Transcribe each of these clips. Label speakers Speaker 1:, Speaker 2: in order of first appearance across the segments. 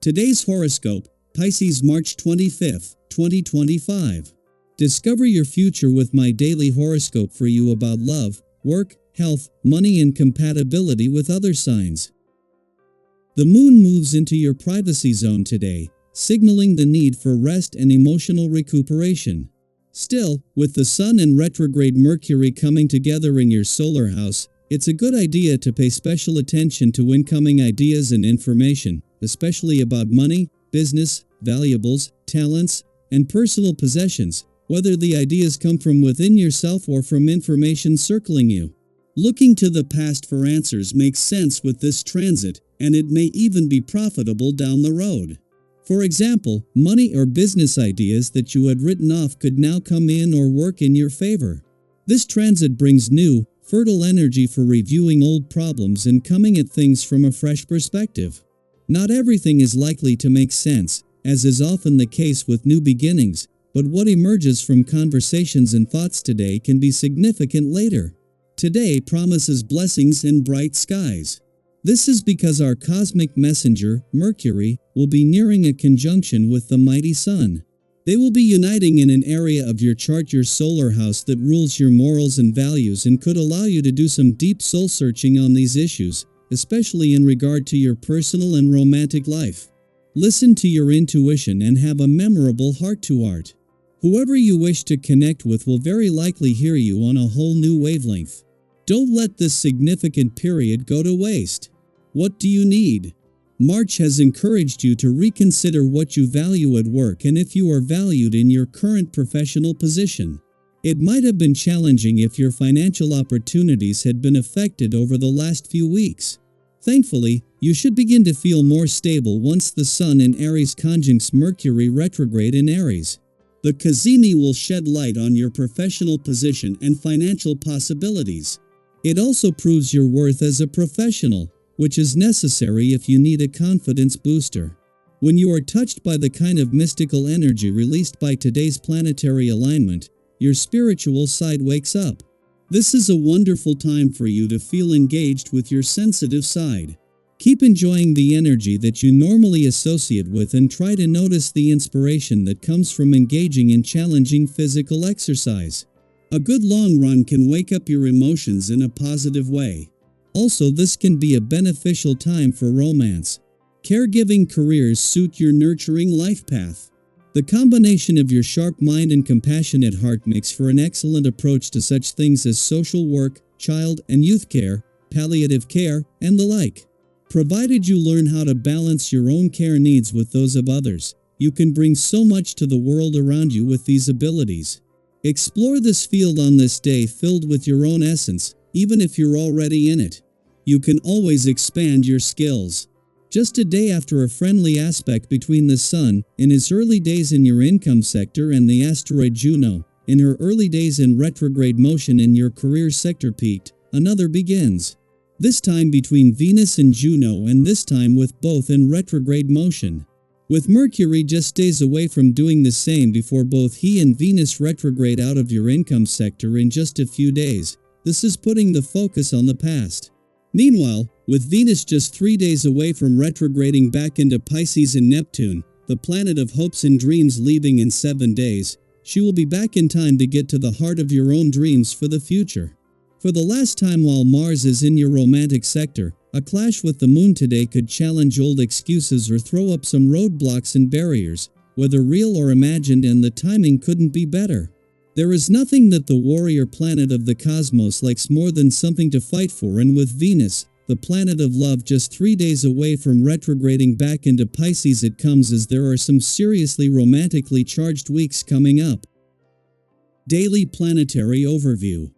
Speaker 1: Today's horoscope, Pisces March 25th, 2025. Discover your future with my daily horoscope for you about love, work, health, money and compatibility with other signs. The moon moves into your privacy zone today, signaling the need for rest and emotional recuperation. Still, with the sun and retrograde Mercury coming together in your solar house, it's a good idea to pay special attention to incoming ideas and information, especially about money, business, valuables, talents, and personal possessions, whether the ideas come from within yourself or from information circling you. Looking to the past for answers makes sense with this transit, and it may even be profitable down the road. For example, money or business ideas that you had written off could now come in or work in your favor. This transit brings new, fertile energy for reviewing old problems and coming at things from a fresh perspective. Not everything is likely to make sense, as is often the case with new beginnings, but what emerges from conversations and thoughts today can be significant later. Today promises blessings and bright skies. This is because our cosmic messenger, Mercury, will be nearing a conjunction with the mighty Sun. They will be uniting in an area of your chart, your solar house, that rules your morals and values and could allow you to do some deep soul searching on these issues, especially in regard to your personal and romantic life. Listen to your intuition and have a memorable heart-to-heart. Whoever you wish to connect with will very likely hear you on a whole new wavelength. Don't let this significant period go to waste. What do you need? March has encouraged you to reconsider what you value at work and if you are valued in your current professional position. It might have been challenging if your financial opportunities had been affected over the last few weeks. Thankfully, you should begin to feel more stable once the Sun in Aries conjuncts Mercury retrograde in Aries. The Cazimi will shed light on your professional position and financial possibilities. It also proves your worth as a professional, which is necessary if you need a confidence booster. When you are touched by the kind of mystical energy released by today's planetary alignment, your spiritual side wakes up. This is a wonderful time for you to feel engaged with your sensitive side. Keep enjoying the energy that you normally associate with and try to notice the inspiration that comes from engaging in challenging physical exercise. A good long run can wake up your emotions in a positive way. Also, this can be a beneficial time for romance. Caregiving careers suit your nurturing life path. The combination of your sharp mind and compassionate heart makes for an excellent approach to such things as social work, child and youth care, palliative care, and the like. Provided you learn how to balance your own care needs with those of others, you can bring so much to the world around you with these abilities. Explore this field on this day filled with your own essence, even if you're already in it. You can always expand your skills. Just a day after a friendly aspect between the Sun, in his early days in your income sector, and the asteroid Juno, in her early days in retrograde motion in your career sector peaked, another begins. This time between Venus and Juno, and this time with both in retrograde motion. With Mercury just days away from doing the same before both he and Venus retrograde out of your income sector in just a few days, this is putting the focus on the past. Meanwhile, with Venus just 3 days away from retrograding back into Pisces and Neptune, the planet of hopes and dreams, leaving in 7 days, she will be back in time to get to the heart of your own dreams for the future. For the last time while Mars is in your romantic sector, a clash with the Moon today could challenge old excuses or throw up some roadblocks and barriers, whether real or imagined, and the timing couldn't be better. There is nothing that the warrior planet of the cosmos likes more than something to fight for, and with Venus, the planet of love, just 3 days away from retrograding back into Pisces, it comes as there are some seriously romantically charged weeks coming up. Daily Planetary Overview.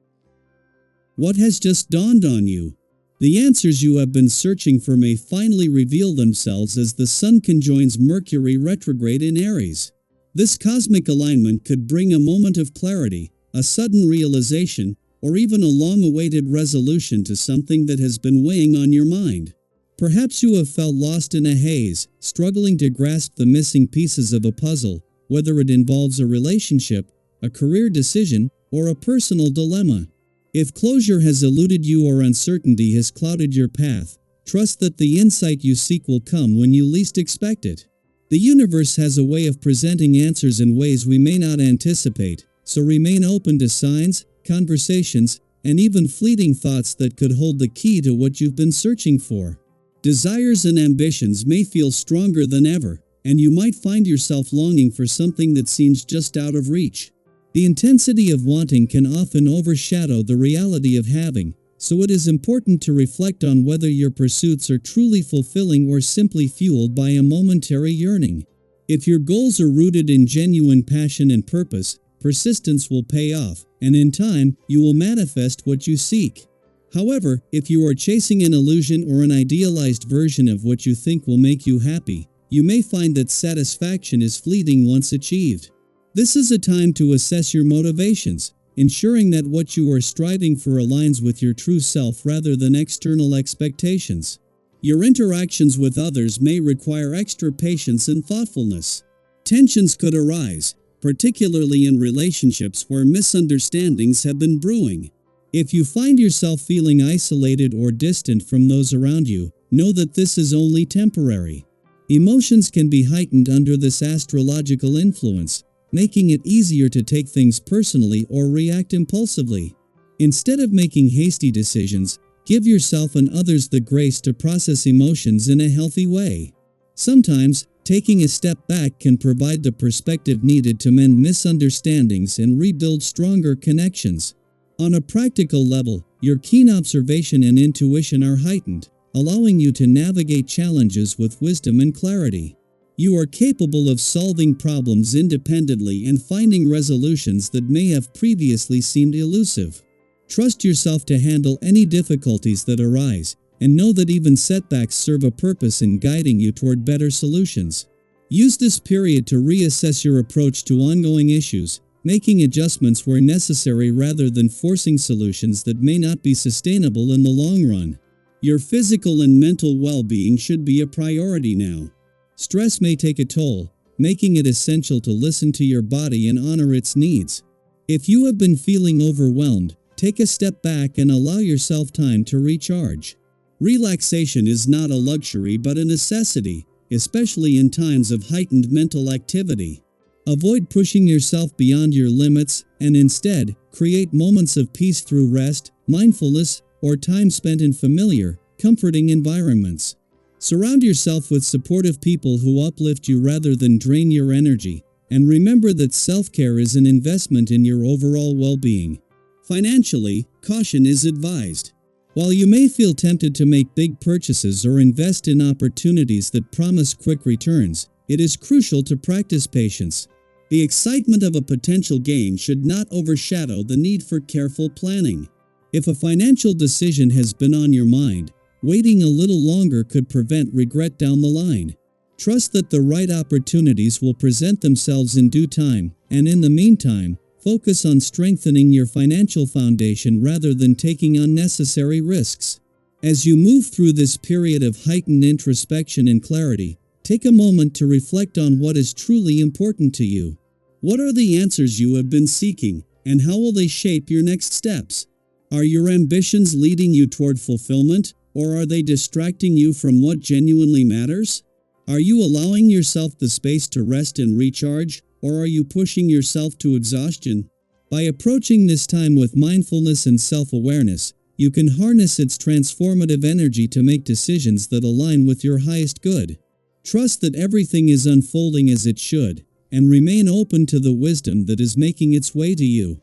Speaker 1: What has just dawned on you? The answers you have been searching for may finally reveal themselves as the Sun conjoins Mercury retrograde in Aries. This cosmic alignment could bring a moment of clarity, a sudden realization, or even a long-awaited resolution to something that has been weighing on your mind. Perhaps you have felt lost in a haze, struggling to grasp the missing pieces of a puzzle, whether it involves a relationship, a career decision, or a personal dilemma. If closure has eluded you or uncertainty has clouded your path, Trust that the insight you seek will come when you least expect it. The universe has a way of presenting answers in ways we may not anticipate, so remain open to signs, conversations, and even fleeting thoughts that could hold the key to what you've been searching for. Desires and ambitions may feel stronger than ever, and you might find yourself longing for something that seems just out of reach. The intensity of wanting can often overshadow the reality of having, so it is important to reflect on whether your pursuits are truly fulfilling or simply fueled by a momentary yearning. If your goals are rooted in genuine passion and purpose, persistence will pay off, and in time, you will manifest what you seek. However, if you are chasing an illusion or an idealized version of what you think will make you happy, you may find that satisfaction is fleeting once achieved. This is a time to assess your motivations, ensuring that what you are striving for aligns with your true self rather than external expectations. Your interactions with others may require extra patience and thoughtfulness. Tensions could arise, particularly in relationships where misunderstandings have been brewing. If you find yourself feeling isolated or distant from those around you, know that this is only temporary. Emotions can be heightened under this astrological influence, making it easier to take things personally or react impulsively. Instead of making hasty decisions, give yourself and others the grace to process emotions in a healthy way. Sometimes, taking a step back can provide the perspective needed to mend misunderstandings and rebuild stronger connections. On a practical level, your keen observation and intuition are heightened, allowing you to navigate challenges with wisdom and clarity. You are capable of solving problems independently and finding resolutions that may have previously seemed elusive. Trust yourself to handle any difficulties that arise, and know that even setbacks serve a purpose in guiding you toward better solutions. Use this period to reassess your approach to ongoing issues, making adjustments where necessary rather than forcing solutions that may not be sustainable in the long run. Your physical and mental well-being should be a priority now. Stress may take a toll, making it essential to listen to your body and honor its needs. If you have been feeling overwhelmed, take a step back and allow yourself time to recharge. Relaxation is not a luxury but a necessity, especially in times of heightened mental activity. Avoid pushing yourself beyond your limits, and instead, create moments of peace through rest, mindfulness, or time spent in familiar, comforting environments. Surround yourself with supportive people who uplift you rather than drain your energy, and remember that self-care is an investment in your overall well-being. Financially, caution is advised. While you may feel tempted to make big purchases or invest in opportunities that promise quick returns, it is crucial to practice patience. The excitement of a potential gain should not overshadow the need for careful planning. If a financial decision has been on your mind, waiting a little longer could prevent regret down the line. Trust that the right opportunities will present themselves in due time, and in the meantime, focus on strengthening your financial foundation rather than taking unnecessary risks. As you move through this period of heightened introspection and clarity, take a moment to reflect on what is truly important to you. What are the answers you have been seeking, and how will they shape your next steps? Are your ambitions leading you toward fulfillment, or are they distracting you from what genuinely matters? Are you allowing yourself the space to rest and recharge, or are you pushing yourself to exhaustion? By approaching this time with mindfulness and self-awareness, you can harness its transformative energy to make decisions that align with your highest good. Trust that everything is unfolding as it should, and remain open to the wisdom that is making its way to you.